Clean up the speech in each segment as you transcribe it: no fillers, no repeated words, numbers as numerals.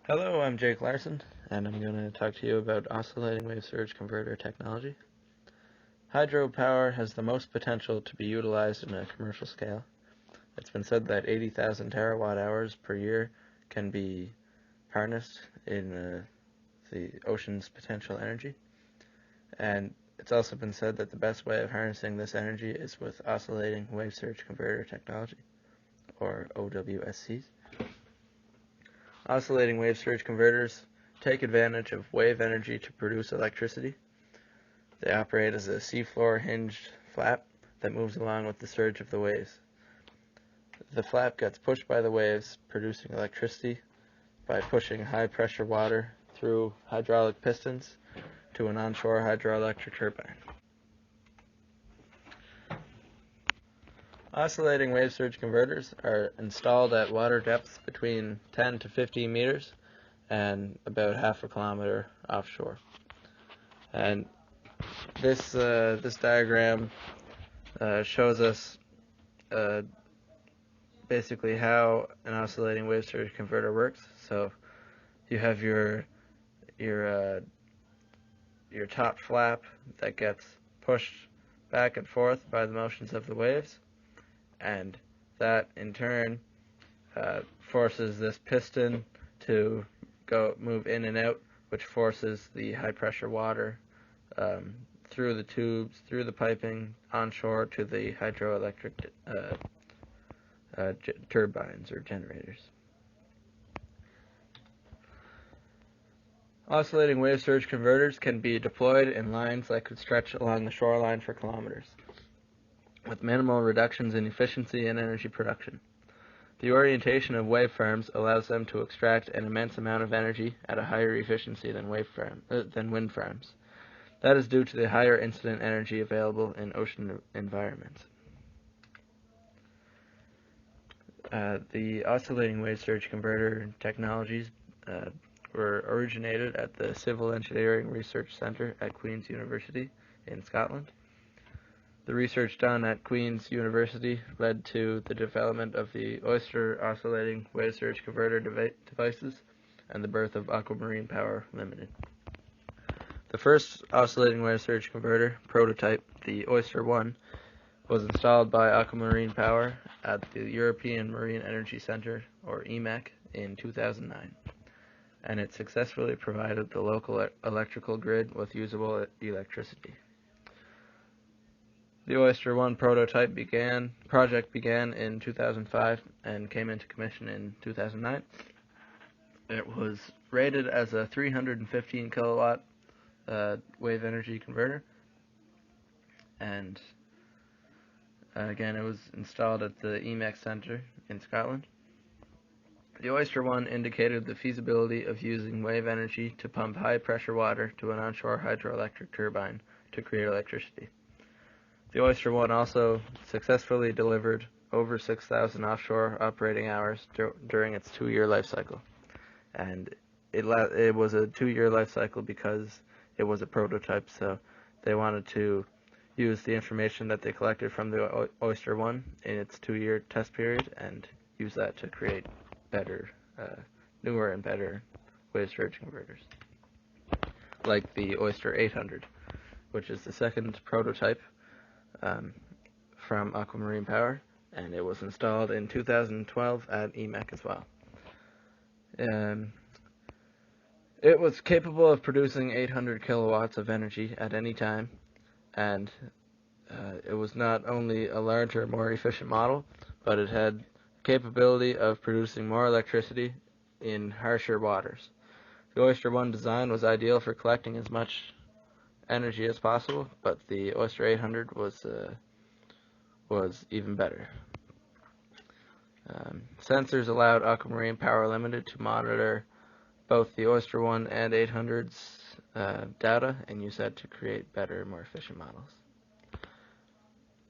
Hello, I'm Jake Larson, and I'm going to talk to you about oscillating wave surge converter technology. Hydropower has the most potential to be utilized in a commercial scale. It's been said that 80,000 terawatt hours per year can be harnessed in the ocean's potential energy. And it's also been said that the best way of harnessing this energy is with oscillating wave surge converter technology, or OWSCs. Oscillating wave surge converters take advantage of wave energy to produce electricity. They operate as a seafloor hinged flap that moves along with the surge of the waves. The flap gets pushed by the waves, producing electricity by pushing high pressure water through hydraulic pistons to an onshore hydroelectric turbine. Oscillating wave surge converters are installed at water depths between 10 to 15 meters and about half a kilometer offshore. And this diagram shows us basically how an oscillating wave surge converter works. So you have your top flap that gets pushed back and forth by the motions of the waves, and that in turn forces this piston to move in and out, which forces the high pressure water through the tubes, through the piping, onshore to the hydroelectric turbines or generators. Oscillating wave surge converters can be deployed in lines that could stretch along the shoreline for kilometers, with minimal reductions in efficiency and energy production. The orientation of wave farms allows them to extract an immense amount of energy at a higher efficiency than wind farms. That is due to the higher incident energy available in ocean environments. The oscillating wave surge converter technologies were originated at the Civil Engineering Research Centre at Queen's University in Scotland. The research done at Queen's University led to the development of the Oyster oscillating wave surge converter devices and the birth of Aquamarine Power Limited. The first oscillating wave surge converter prototype, the Oyster 1, was installed by Aquamarine Power at the European Marine Energy Centre, or EMEC, in 2009, and it successfully provided the local electrical grid with usable electricity. The Oyster 1 project began in 2005 and came into commission in 2009. It was rated as a 315 kilowatt wave energy converter, and again, it was installed at the EMEC Centre in Scotland. The Oyster 1 indicated the feasibility of using wave energy to pump high pressure water to an onshore hydroelectric turbine to create electricity. The Oyster 1 also successfully delivered over 6,000 offshore operating hours during its 2-year life cycle. And it was a 2-year life cycle because it was a prototype, so they wanted to use the information that they collected from the Oyster 1 in its 2-year test period and use that to create better, newer and better wave surge converters, like the Oyster 800, which is the second prototype from Aquamarine Power, and it was installed in 2012 at EMEC as well. It was capable of producing 800 kilowatts of energy at any time, and it was not only a larger, more efficient model, but it had capability of producing more electricity in harsher waters. The Oyster 1 design was ideal for collecting as much energy as possible, but the Oyster 800 was even better. Sensors allowed Aquamarine Power Limited to monitor both the Oyster 1 and 800's data and use that to create better, more efficient models.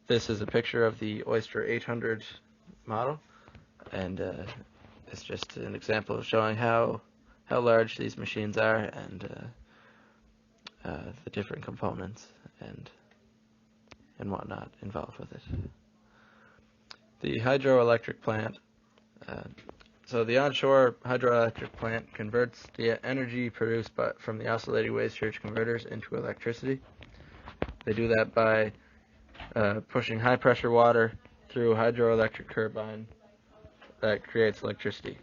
This is a picture of the Oyster 800 model, and it's just an example of showing how large these machines are and the different components and whatnot involved with it. The hydroelectric plant So the onshore hydroelectric plant converts the energy produced from the oscillating wave surge converters into electricity. They do that by pushing high pressure water through a hydroelectric turbine that creates electricity.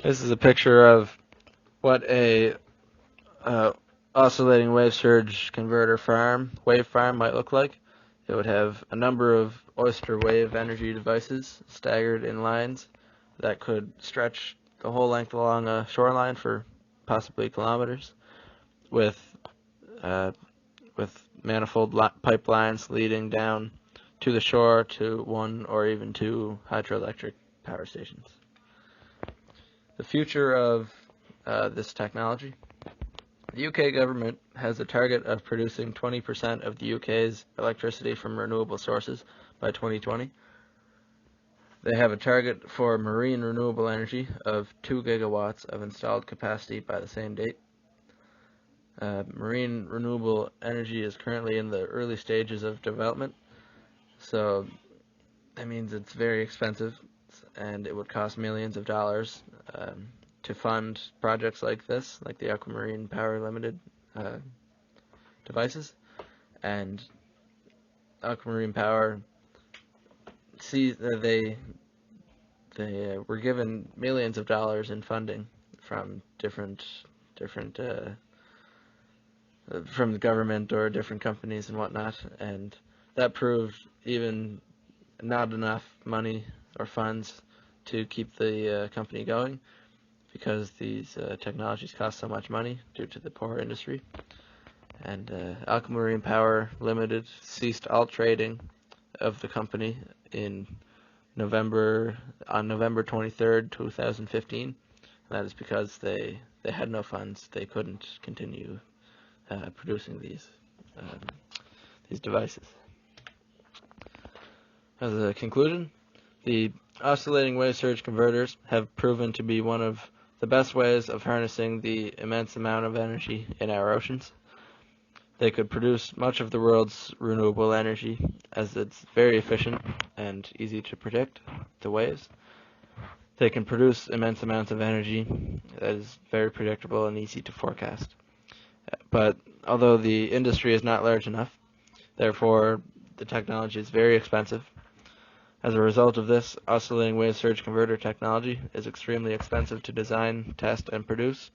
This is a picture of what a oscillating wave surge converter wave farm might look like. It would have a number of oyster wave energy devices staggered in lines that could stretch the whole length along a shoreline for possibly kilometers, with manifold pipelines leading down to the shore to one or even two hydroelectric power stations. The future of this technology. The UK government has a target of producing 20% of the UK's electricity from renewable sources by 2020. They have a target for marine renewable energy of 2 gigawatts of installed capacity by the same date. Marine renewable energy is currently in the early stages of development, so that means it's very expensive, and it would cost millions of dollars to fund projects like this, like the Aquamarine Power Limited devices. And Aquamarine Power they were given millions of dollars in funding from different from the government or different companies and whatnot, and that proved even not enough money or funds to keep the company going, because these technologies cost so much money due to the poor industry. And Aquamarine Power Limited ceased all trading of the company on November 23rd, 2015. And that is because they had no funds. They couldn't continue producing these devices. As a conclusion, the oscillating wave surge converters have proven to be one of the best ways of harnessing the immense amount of energy in our oceans. They could produce much of the world's renewable energy, as it's very efficient and easy to predict the waves. They can produce immense amounts of energy that is very predictable and easy to forecast. But although the industry is not large enough, therefore the technology is very expensive. As a result of this, oscillating wave surge converter technology is extremely expensive to design, test, and produce,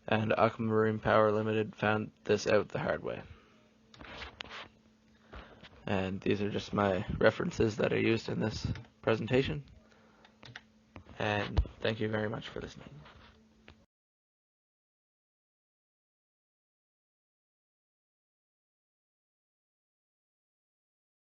and Aquamarine Power Limited found this out the hard way. And these are just my references that are used in this presentation. And thank you very much for listening.